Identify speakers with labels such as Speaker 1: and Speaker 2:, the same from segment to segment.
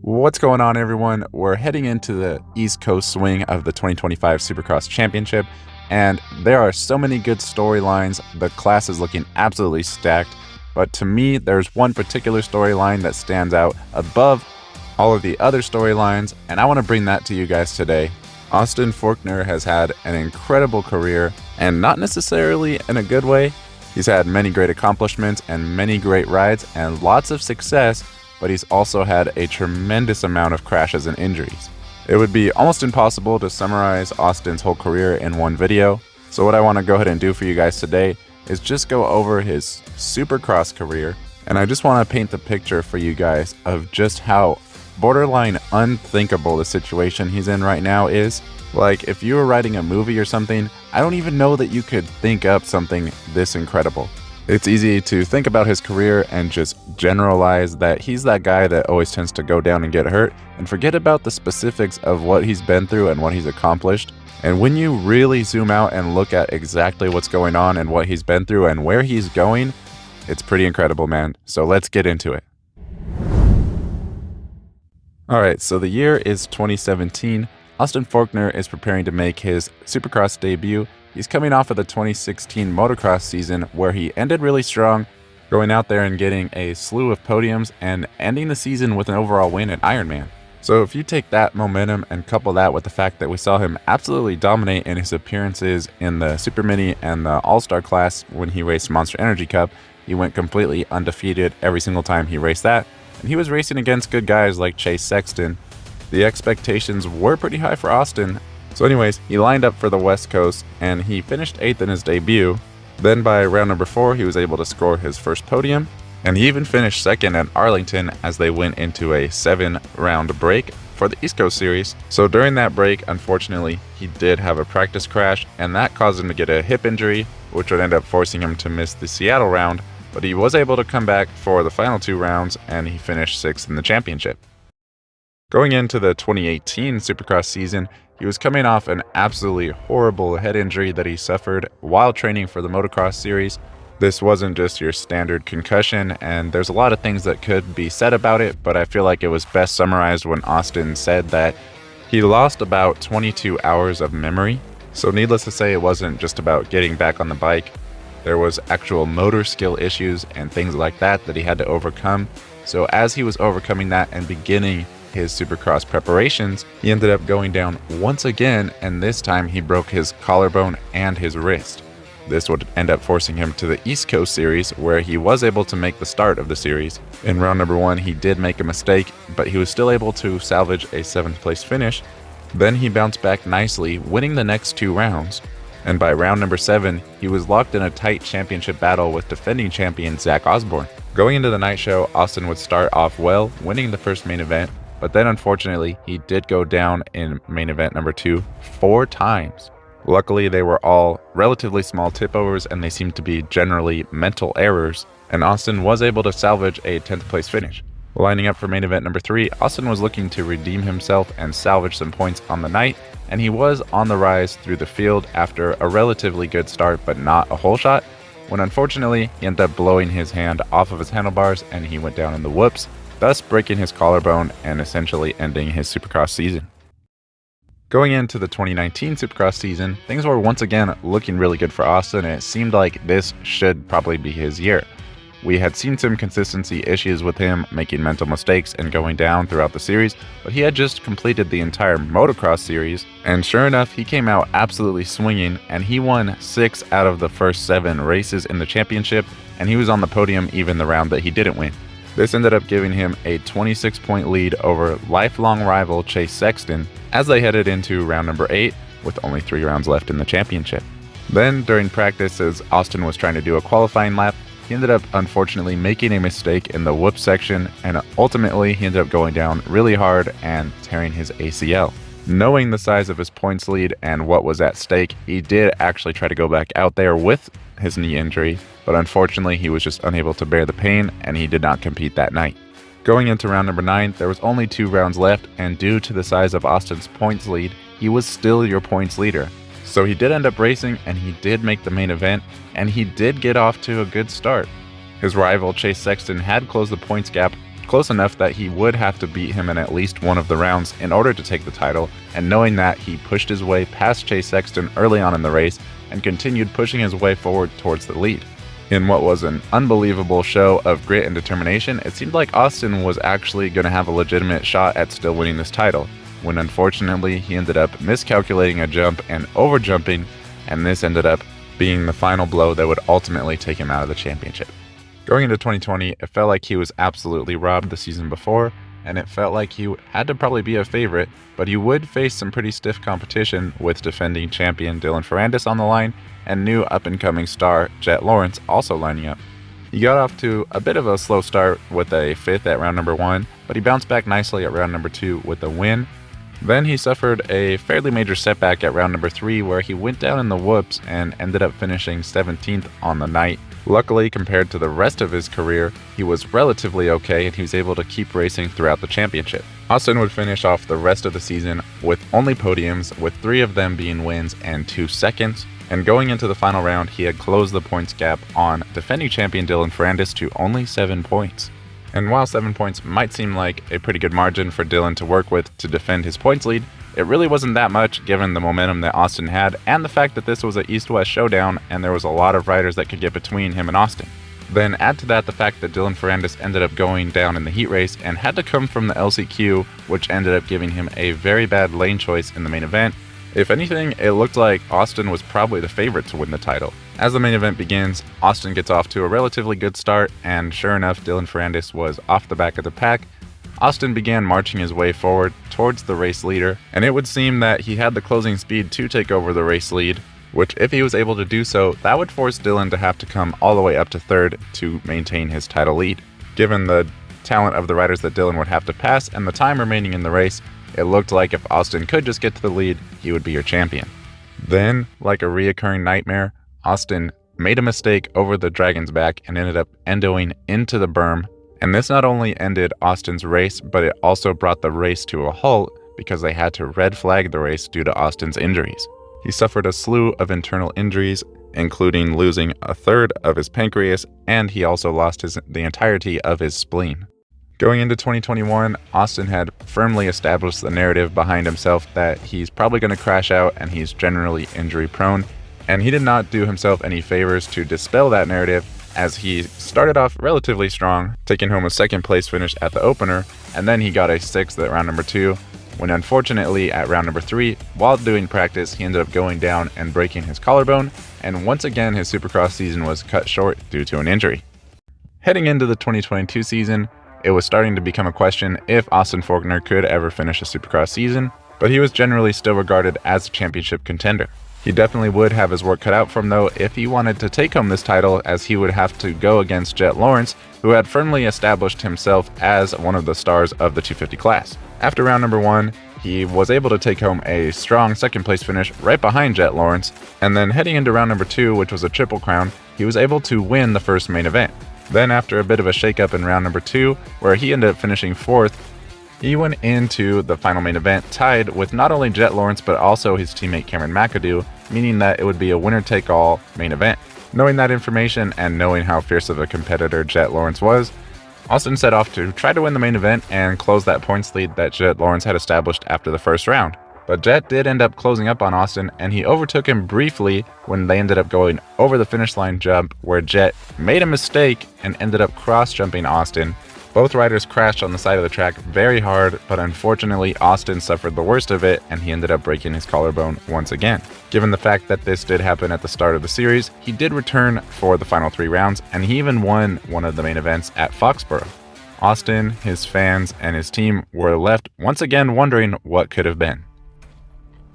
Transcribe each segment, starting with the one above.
Speaker 1: What's going on, everyone? We're heading into the East Coast swing of the 2025 Supercross Championship, and there are so many good storylines. The class is looking absolutely stacked, but to me, there's one particular storyline that stands out above all of the other storylines, and I want to bring that to you guys today. Austin Forkner has had an incredible career, and not necessarily in a good way. He's had many great accomplishments and many great rides and lots of success, but he's also had a tremendous amount of crashes and injuries. It would be almost impossible to summarize Austin's whole career in one video, so what I want to go ahead and do for you guys today is just go over his Supercross career, and I just want to paint the picture for you guys of just how borderline unthinkable the situation he's in right now is. Like, if you were writing a movie or something, I don't even know that you could think up something this incredible. It's easy to think about his career and just generalize that he's that guy that always tends to go down and get hurt and forget about the specifics of what he's been through and what he's accomplished. And when you really zoom out and look at exactly what's going on and what he's been through and where he's going, it's pretty incredible, man. So let's get into it. Alright, so the year is 2017. Austin Forkner is preparing to make his Supercross debut. He's coming off of the 2016 motocross season where he ended really strong, going out there and getting a slew of podiums and ending the season with an overall win at Ironman. So if you take that momentum and couple that with the fact that we saw him absolutely dominate in his appearances in the Super Mini and the All-Star class when he raced Monster Energy Cup, he went completely undefeated every single time he raced that, and he was racing against good guys like Chase Sexton. The expectations were pretty high for Austin. So anyways, he lined up for the West Coast and he finished 8th in his debut. Then by round number 4, he was able to score his first podium, and he even finished 2nd at Arlington as they went into a 7-round break for the East Coast Series. So during that break, unfortunately, he did have a practice crash, and that caused him to get a hip injury, which would end up forcing him to miss the Seattle round, but he was able to come back for the final 2 rounds, and he finished 6th in the championship. Going into the 2018 Supercross season, he was coming off an absolutely horrible head injury that he suffered while training for the motocross series. This wasn't just your standard concussion, and there's a lot of things that could be said about it, but I feel like it was best summarized when Austin said that he lost about 22 hours of memory. So needless to say, it wasn't just about getting back on the bike. There was actual motor skill issues and things like that that he had to overcome. So as he was overcoming that and beginning his Supercross preparations, he ended up going down once again, and this time he broke his collarbone and his wrist. This would end up forcing him to the East Coast Series, where he was able to make the start of the series. In round number 1, he did make a mistake, but he was still able to salvage a 7th place finish. Then he bounced back nicely, winning the next 2 rounds. And by round number 7, he was locked in a tight championship battle with defending champion Zach Osborne. Going into the night show, Austin would start off well, winning the first main event, but then unfortunately, he did go down in main event number 2 4 times. Luckily, they were all relatively small tip-overs and they seemed to be generally mental errors, and Austin was able to salvage a 10th place finish. Lining up for main event number 3, Austin was looking to redeem himself and salvage some points on the night, and he was on the rise through the field after a relatively good start but not a whole shot, when unfortunately, he ended up blowing his hand off of his handlebars and he went down in the whoops, thus breaking his collarbone and essentially ending his Supercross season. Going into the 2019 Supercross season, things were once again looking really good for Austin, and it seemed like this should probably be his year. We had seen some consistency issues with him making mental mistakes and going down throughout the series, but he had just completed the entire motocross series, and sure enough, he came out absolutely swinging, and he won 6 out of the first 7 races in the championship, and he was on the podium even the round that he didn't win. This ended up giving him a 26-point lead over lifelong rival Chase Sexton as they headed into round number 8 with only 3 rounds left in the championship. Then during practice, as Austin was trying to do a qualifying lap, he ended up unfortunately making a mistake in the whoop section, and ultimately he ended up going down really hard and tearing his ACL. Knowing the size of his points lead and what was at stake, he did actually try to go back out there with his knee injury, but unfortunately he was just unable to bear the pain and he did not compete that night. Going into round number 9, there was only 2 rounds left, and due to the size of Austin's points lead, he was still your points leader. So he did end up racing, and he did make the main event, and he did get off to a good start. His rival Chase Sexton had closed the points gap close enough that he would have to beat him in at least one of the rounds in order to take the title, and knowing that, he pushed his way past Chase Sexton early on in the race and continued pushing his way forward towards the lead. In what was an unbelievable show of grit and determination, it seemed like Austin was actually going to have a legitimate shot at still winning this title, when unfortunately he ended up miscalculating a jump and overjumping, and this ended up being the final blow that would ultimately take him out of the championship. Going into 2020, it felt like he was absolutely robbed the season before, and it felt like he had to probably be a favorite, but he would face some pretty stiff competition with defending champion Dylan Ferrandis on the line and new up-and-coming star Jet Lawrence also lining up. He got off to a bit of a slow start with a 5th at round number 1, but he bounced back nicely at round number 2 with a win. Then he suffered a fairly major setback at round number 3 where he went down in the whoops and ended up finishing 17th on the night. Luckily, compared to the rest of his career, he was relatively okay and he was able to keep racing throughout the championship. Austin would finish off the rest of the season with only podiums, with 3 of them being wins and 2 seconds. And going into the final round, he had closed the points gap on defending champion Dylan Ferrandis to only 7 points. And while 7 points might seem like a pretty good margin for Dylan to work with to defend his points lead, it really wasn't that much given the momentum that Austin had and the fact that this was an East-West showdown and there was a lot of riders that could get between him and Austin. Then add to that the fact that Dylan Ferrandis ended up going down in the heat race and had to come from the LCQ, which ended up giving him a very bad lane choice in the main event. If anything, it looked like Austin was probably the favorite to win the title. As the main event begins, Austin gets off to a relatively good start, and sure enough, Dylan Ferrandis was off the back of the pack. Austin began marching his way forward towards the race leader, and it would seem that he had the closing speed to take over the race lead, which if he was able to do so, that would force Dylan to have to come all the way up to 3rd to maintain his title lead. Given the talent of the riders that Dylan would have to pass and the time remaining in the race, it looked like if Austin could just get to the lead, he would be your champion. Then, like a reoccurring nightmare, Austin made a mistake over the dragon's back and ended up endoing into the berm. And this not only ended Austin's race, but it also brought the race to a halt because they had to red flag the race due to Austin's injuries. He suffered a slew of internal injuries, including losing a 3rd of his pancreas, and he also lost the entirety of his spleen. Going into 2021, Austin had firmly established the narrative behind himself that he's probably going to crash out and he's generally injury prone, and he did not do himself any favors to dispel that narrative as he started off relatively strong, taking home a 2nd place finish at the opener, and then he got a 6th at round number 2, when unfortunately at round number 3, while doing practice, he ended up going down and breaking his collarbone, and once again his Supercross season was cut short due to an injury. Heading into the 2022 season, it was starting to become a question if Austin Forkner could ever finish a Supercross season, but he was generally still regarded as a championship contender. He definitely would have his work cut out for him though if he wanted to take home this title, as he would have to go against Jet Lawrence, who had firmly established himself as one of the stars of the 250 class. After round number 1, he was able to take home a strong 2nd place finish right behind Jet Lawrence, and then heading into round number 2, which was a triple crown, he was able to win the first main event. Then after a bit of a shakeup in round number 2, where he ended up finishing 4th, he went into the final main event tied with not only Jet Lawrence but also his teammate Cameron McAdoo, meaning that it would be a winner-take-all main event. Knowing that information and knowing how fierce of a competitor Jet Lawrence was, Austin set off to try to win the main event and close that points lead that Jet Lawrence had established after the first round. But Jet did end up closing up on Austin, and he overtook him briefly when they ended up going over the finish line jump, where Jet made a mistake and ended up cross-jumping Austin. Both riders crashed on the side of the track very hard, but unfortunately Austin suffered the worst of it and he ended up breaking his collarbone once again. Given the fact that this did happen at the start of the series, he did return for the final 3 rounds, and he even won one of the main events at Foxborough. Austin, his fans, and his team were left once again wondering what could have been.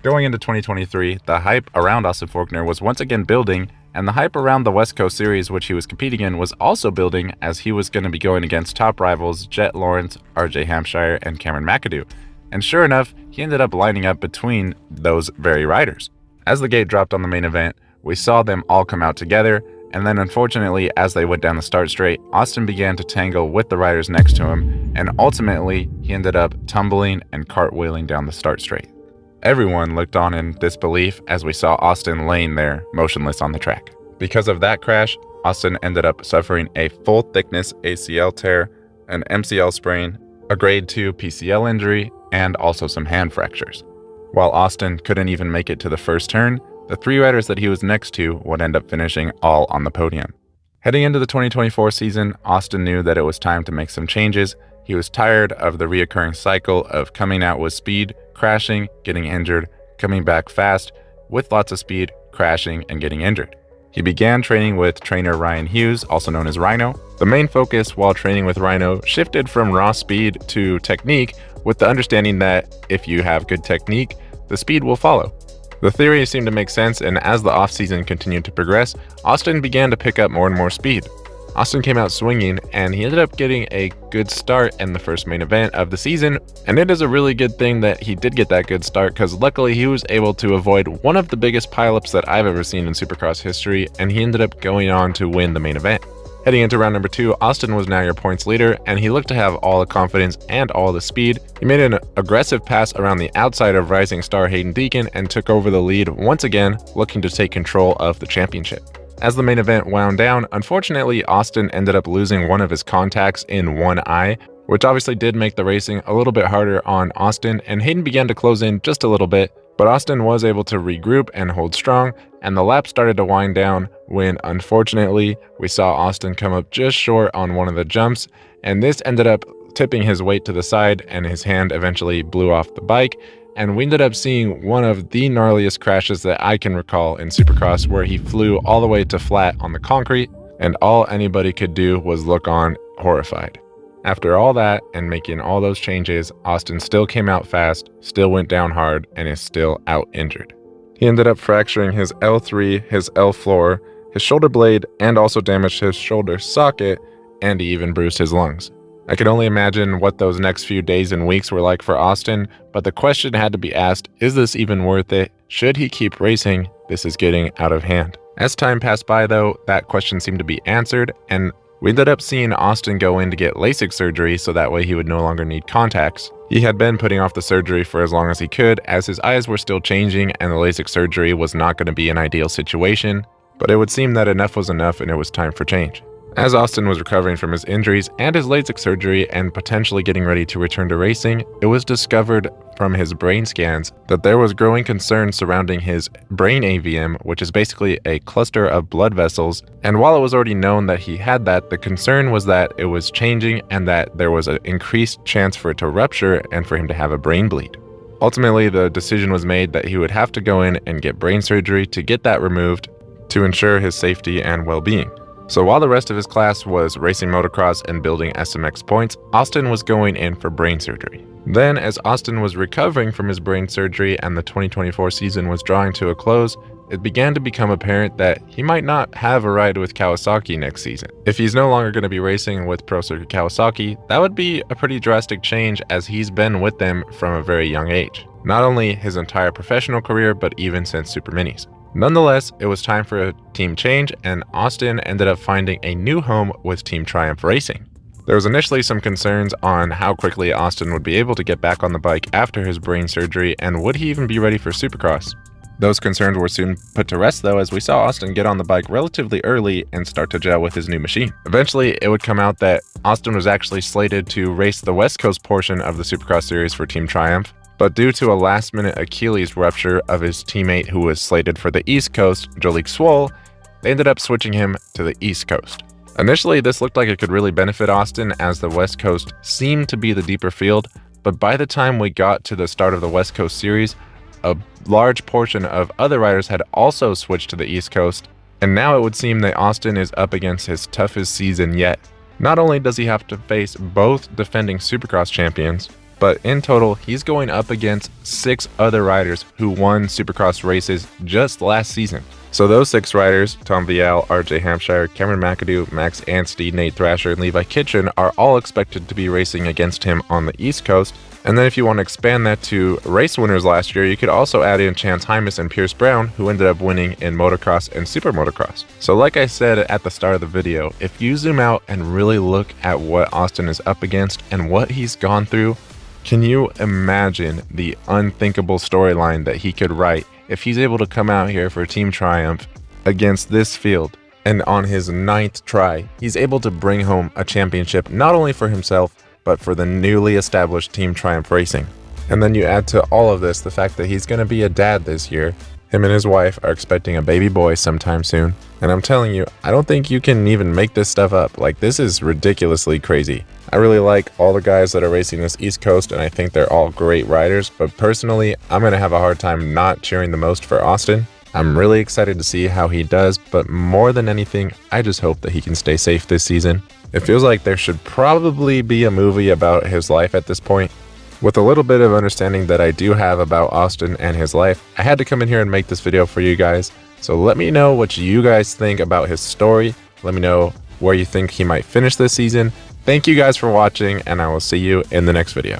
Speaker 1: Going into 2023, the hype around Austin Forkner was once again building, and the hype around the West Coast Series, which he was competing in, was also building, as he was going to be going against top rivals Jet Lawrence, RJ Hampshire, and Cameron McAdoo. And sure enough, he ended up lining up between those very riders. As the gate dropped on the main event, we saw them all come out together, and then unfortunately, as they went down the start straight, Austin began to tangle with the riders next to him, and ultimately, he ended up tumbling and cartwheeling down the start straight. Everyone looked on in disbelief as we saw Austin laying there, motionless on the track. Because of that crash, Austin ended up suffering a full thickness ACL tear, an MCL sprain, a grade 2 PCL injury, and also some hand fractures. While Austin couldn't even make it to the first turn, the 3 riders that he was next to would end up finishing all on the podium. Heading into the 2024 season, Austin knew that it was time to make some changes. He was tired of the reoccurring cycle of coming out with speed, crashing, getting injured, coming back fast, with lots of speed, crashing, and getting injured. He began training with trainer Ryan Hughes, also known as Rhino. The main focus while training with Rhino shifted from raw speed to technique, with the understanding that if you have good technique, the speed will follow. The theory seemed to make sense, and as the offseason continued to progress, Austin began to pick up more and more speed. Austin came out swinging, and he ended up getting a good start in the first main event of the season, and it is a really good thing that he did get that good start, because luckily he was able to avoid one of the biggest pileups that I've ever seen in Supercross history, and he ended up going on to win the main event. Heading into round number 2, Austin was now your points leader, and he looked to have all the confidence and all the speed. He made an aggressive pass around the outside of rising star Hayden Deacon and took over the lead once again, looking to take control of the championship. As the main event wound down, unfortunately, Austin ended up losing one of his contacts in one eye, which obviously did make the racing a little bit harder on Austin, and Hayden began to close in just a little bit, but Austin was able to regroup and hold strong, and the lap started to wind down when, unfortunately, we saw Austin come up just short on one of the jumps, and this ended up tipping his weight to the side, and his hand eventually blew off the bike, and we ended up seeing one of the gnarliest crashes that I can recall in Supercross, where he flew all the way to flat on the concrete, and all anybody could do was look on horrified. After all that and making all those changes, Austin still came out fast, still went down hard, and is still out injured. He ended up fracturing his L3, his L floor, his shoulder blade, and also damaged his shoulder socket, and he even bruised his lungs. I can only imagine what those next few days and weeks were like for Austin, but the question had to be asked, is this even worth it? Should he keep racing? This is getting out of hand. As time passed by though, that question seemed to be answered, and we ended up seeing Austin go in to get LASIK surgery so that way he would no longer need contacts. He had been putting off the surgery for as long as he could, as his eyes were still changing and the LASIK surgery was not going to be an ideal situation, but it would seem that enough was enough and it was time for change. As Austin was recovering from his injuries and his LASIK surgery and potentially getting ready to return to racing, it was discovered from his brain scans that there was growing concern surrounding his brain AVM, which is basically a cluster of blood vessels. And while it was already known that he had that, the concern was that it was changing and that there was an increased chance for it to rupture and for him to have a brain bleed. Ultimately, the decision was made that he would have to go in and get brain surgery to get that removed to ensure his safety and well-being. So while the rest of his class was racing motocross and building SMX points, Austin was going in for brain surgery. Then, as Austin was recovering from his brain surgery and the 2024 season was drawing to a close, it began to become apparent that he might not have a ride with Kawasaki next season. If he's no longer going to be racing with Pro Circuit Kawasaki, that would be a pretty drastic change, as he's been with them from a very young age. Not only his entire professional career, but even since Super Minis. Nonetheless, it was time for a team change, and Austin ended up finding a new home with Team Triumph Racing. There was initially some concerns on how quickly Austin would be able to get back on the bike after his brain surgery, and would he even be ready for Supercross. Those concerns were soon put to rest though, as we saw Austin get on the bike relatively early and start to gel with his new machine. Eventually, it would come out that Austin was actually slated to race the West Coast portion of the Supercross series for Team Triumph, but due to a last-minute Achilles rupture of his teammate who was slated for the East Coast, Jolique Swoll, they ended up switching him to the East Coast. Initially, this looked like it could really benefit Austin, as the West Coast seemed to be the deeper field, but by the time we got to the start of the West Coast series, a large portion of other riders had also switched to the East Coast, and now it would seem that Austin is up against his toughest season yet. Not only does he have to face both defending Supercross champions, but in total, he's going up against 6 other riders who won Supercross races just last season. So those 6 riders, Tom Vial, RJ Hampshire, Cameron McAdoo, Max Anstey, Nate Thrasher, and Levi Kitchen are all expected to be racing against him on the East Coast. And then if you want to expand that to race winners last year, you could also add in Chance Hymas and Pierce Brown, who ended up winning in motocross and super motocross. So like I said at the start of the video, if you zoom out and really look at what Austin is up against and what he's gone through, can you imagine the unthinkable storyline that he could write if he's able to come out here for Team Triumph against this field And on his 9th try, he's able to bring home a championship not only for himself, but for the newly established Team Triumph Racing. And then you add to all of this the fact that he's going to be a dad this year. Him and his wife are expecting a baby boy sometime soon. And I'm telling you, I don't think you can even make this stuff up. Like, this is ridiculously crazy. I really like all the guys that are racing this East Coast, and I think they're all great riders. But personally, I'm going to have a hard time not cheering the most for Austin. I'm really excited to see how he does, but more than anything, I just hope that he can stay safe this season. It feels like there should probably be a movie about his life at this point. With a little bit of understanding that I do have about Austin and his life, I had to come in here and make this video for you guys. So let me know what you guys think about his story. Let me know where you think he might finish this season. Thank you guys for watching, and I will see you in the next video.